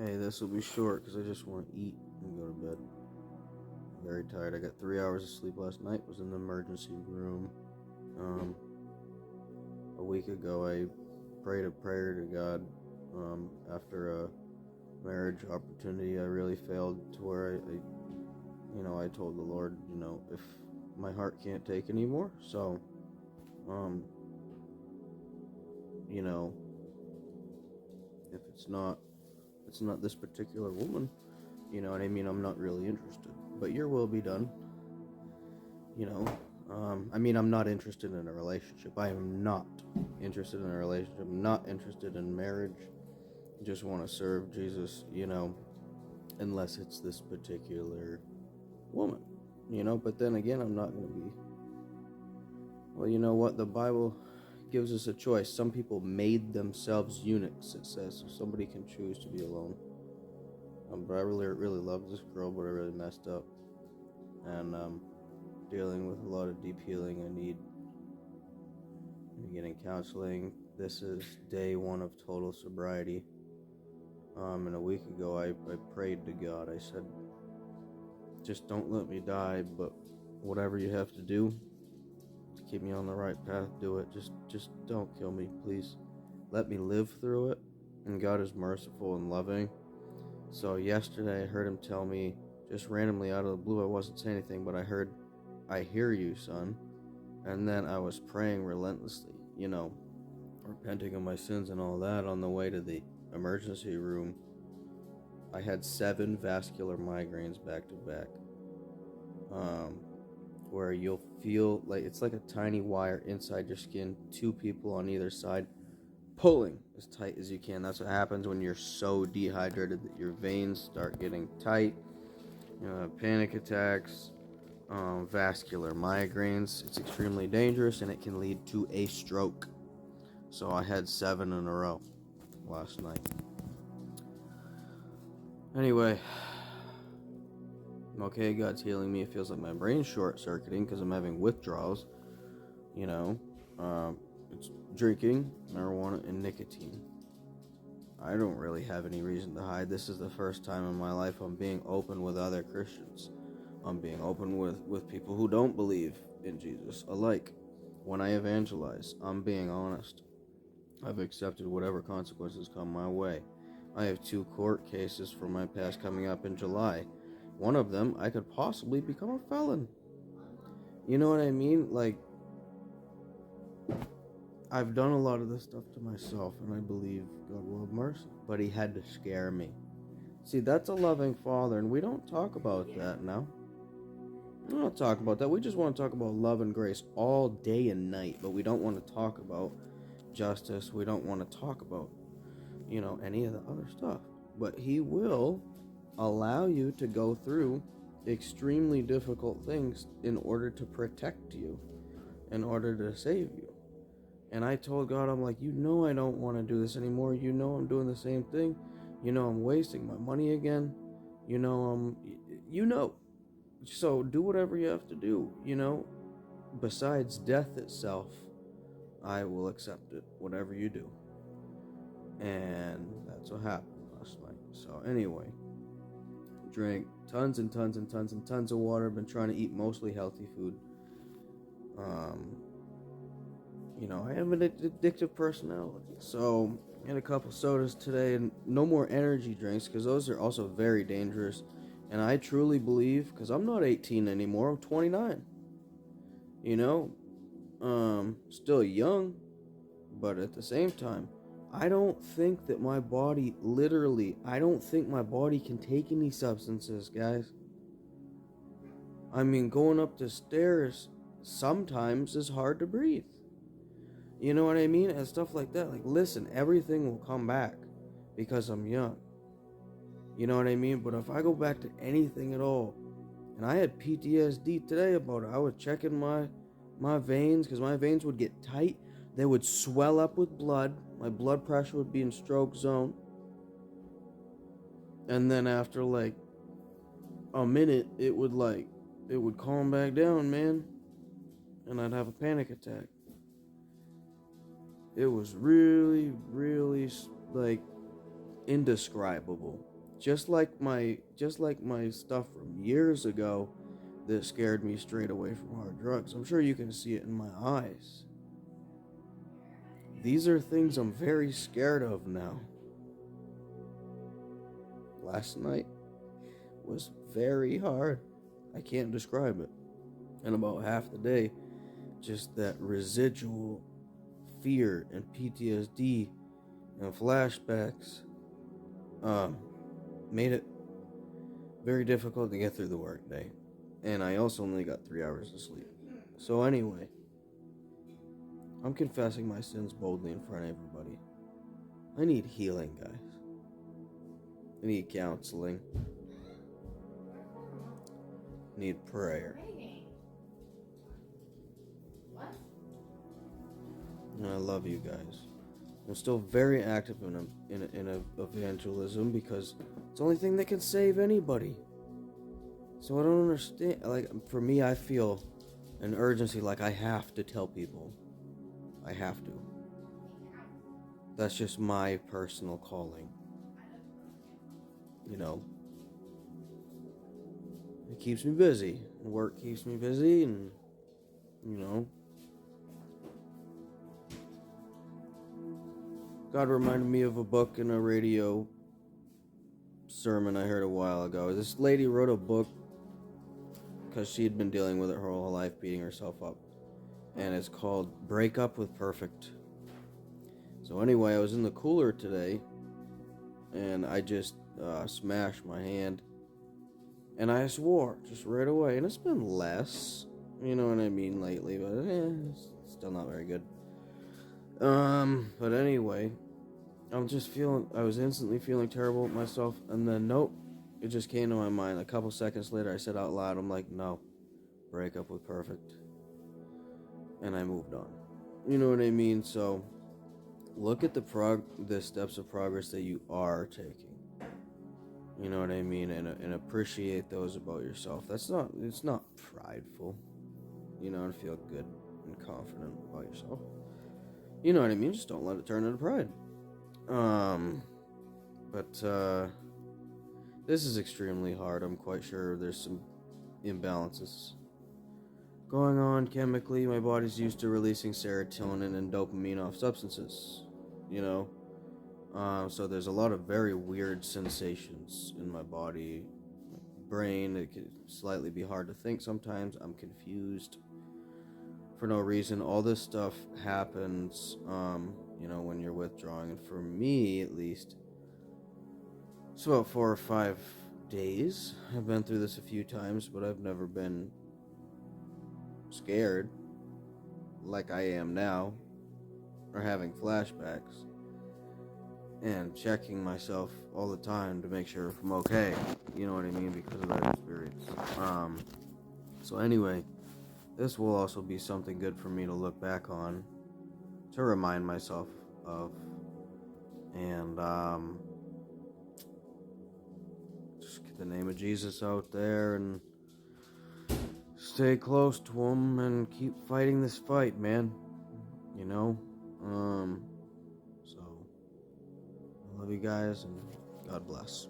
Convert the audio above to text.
Hey, this will be short because I just want to eat and go to bed. I'm very tired. I got 3 hours of sleep last night. Was in the emergency room. Um, a week ago, I prayed a prayer to God after a marriage opportunity. I really failed to where I told the Lord, if my heart can't take anymore. So, um, you know, if it's not this particular woman. You know what I mean? I'm not really interested. But your will be done. You know, I'm not interested in a relationship. I am not interested in a relationship. I'm not interested in marriage. I just want to serve Jesus, unless it's this particular woman, But then again, I'm not going to be. Well, you know what? The Bible gives us a choice. Some people made themselves eunuchs, it says, so somebody can choose to be alone. But I really, really love this girl, but I really messed up. And dealing with a lot of deep healing. I need getting counseling. This is day one of total sobriety. And a week ago, I prayed to God. I said, just don't let me die, but whatever you have to do to keep me on the right path, do it. Just don't kill me, please. Let me live through it. And God is merciful and loving. So yesterday, I heard him tell me, just randomly out of the blue, I wasn't saying anything, but I heard, I hear you, son. And then I was praying relentlessly, repenting of my sins and all that on the way to the emergency room. I had 7 vascular migraines back to back, where you'll feel like it's like a tiny wire inside your skin, 2 people on either side pulling as tight as you can. That's what happens when you're so dehydrated that your veins start getting tight. Panic attacks, vascular migraines. It's extremely dangerous and it can lead to a stroke. So I had 7 in a row last night. Anyway, okay, God's healing me. It feels like my brain's short-circuiting because I'm having withdrawals. It's drinking, marijuana, and nicotine. I don't really have any reason to hide. This is the first time in my life I'm being open with other Christians. I'm being open with people who don't believe in Jesus alike. When I evangelize, I'm being honest. I've accepted whatever consequences come my way. I have 2 court cases from my past coming up in July. One of them, I could possibly become a felon. You know what I mean? Like, I've done a lot of this stuff to myself, and I believe God will have mercy. But he had to scare me. See, that's a loving father, and we don't talk about that now. We don't talk about that. We just want to talk about love and grace all day and night, but we don't want to talk about justice. We don't want to talk about, any of the other stuff. But he will allow you to go through extremely difficult things in order to protect you, in order to save you. And I told God, I'm like, I don't want to do this anymore. I'm doing the same thing. I'm wasting my money again. So do whatever you have to do, Besides death itself, I will accept it, whatever you do. And that's what happened last night. So anyway, drank tons and tons and tons and tons of water. Been trying to eat mostly healthy food. I have an addictive personality. So I had a couple sodas today and no more energy drinks because those are also very dangerous. And I truly believe, because I'm not 18 anymore, I'm 29. Still young, but at the same time, I don't think that my body, I don't think my body can take any substances, guys. I mean, going up the stairs sometimes is hard to breathe. You know what I mean? And stuff like that. Like, listen, everything will come back because I'm young. You know what I mean? But if I go back to anything at all, and I had PTSD today about it. I was checking my veins because my veins would get tight. They would swell up with blood. My blood pressure would be in stroke zone. And then after like a minute, it would calm back down, man. And I'd have a panic attack. It was really, really like indescribable. Just like my stuff from years ago that scared me straight away from hard drugs. I'm sure you can see it in my eyes. These are things I'm very scared of now. Last night was very hard. I can't describe it. And about half the day, just that residual fear and PTSD and flashbacks made it very difficult to get through the workday. And I also only got 3 hours of sleep. So anyway, I'm confessing my sins boldly in front of everybody. I need healing, guys. I need counseling. I need prayer. And I love you guys. I'm still very active in evangelism because it's the only thing that can save anybody. So I don't understand. Like, for me, I feel an urgency, like I have to tell people. I have to. That's just my personal calling. You know, it keeps me busy. Work keeps me busy, and, you know, God reminded me of a book and a radio sermon I heard a while ago. This lady wrote a book because she had been dealing with it her whole life, beating herself up. And it's called Break Up with Perfect. So anyway, I was in the cooler today, and I just smashed my hand. And I swore just right away. And it's been less, you know what I mean, lately. But it's still not very good. But anyway, I was instantly feeling terrible with myself, and then nope, it just came to my mind. A couple seconds later, I said out loud, I'm like, no, break up with perfect. And I moved on. You know what I mean? So, look at the steps of progress that you are taking. You know what I mean? And appreciate those about yourself. It's not prideful, you know, and feel good and confident about yourself. You know what I mean? Just don't let it turn into pride. But this is extremely hard. I'm quite sure there's some imbalances going on chemically. My body's used to releasing serotonin and dopamine off substances, you know? So there's a lot of very weird sensations in my body, my brain. It can slightly be hard to think sometimes. I'm confused for no reason. All this stuff happens, you know, when you're withdrawing. And for me, at least, it's about 4 or 5 days. I've been through this a few times, but I've never been scared like I am now, or having flashbacks, and checking myself all the time to make sure I'm okay. You know what I mean? Because of that experience. So anyway, this will also be something good for me to look back on, to remind myself of, and just get the name of Jesus out there and stay close to him and keep fighting this fight, man. You know? So, I love you guys, and God bless.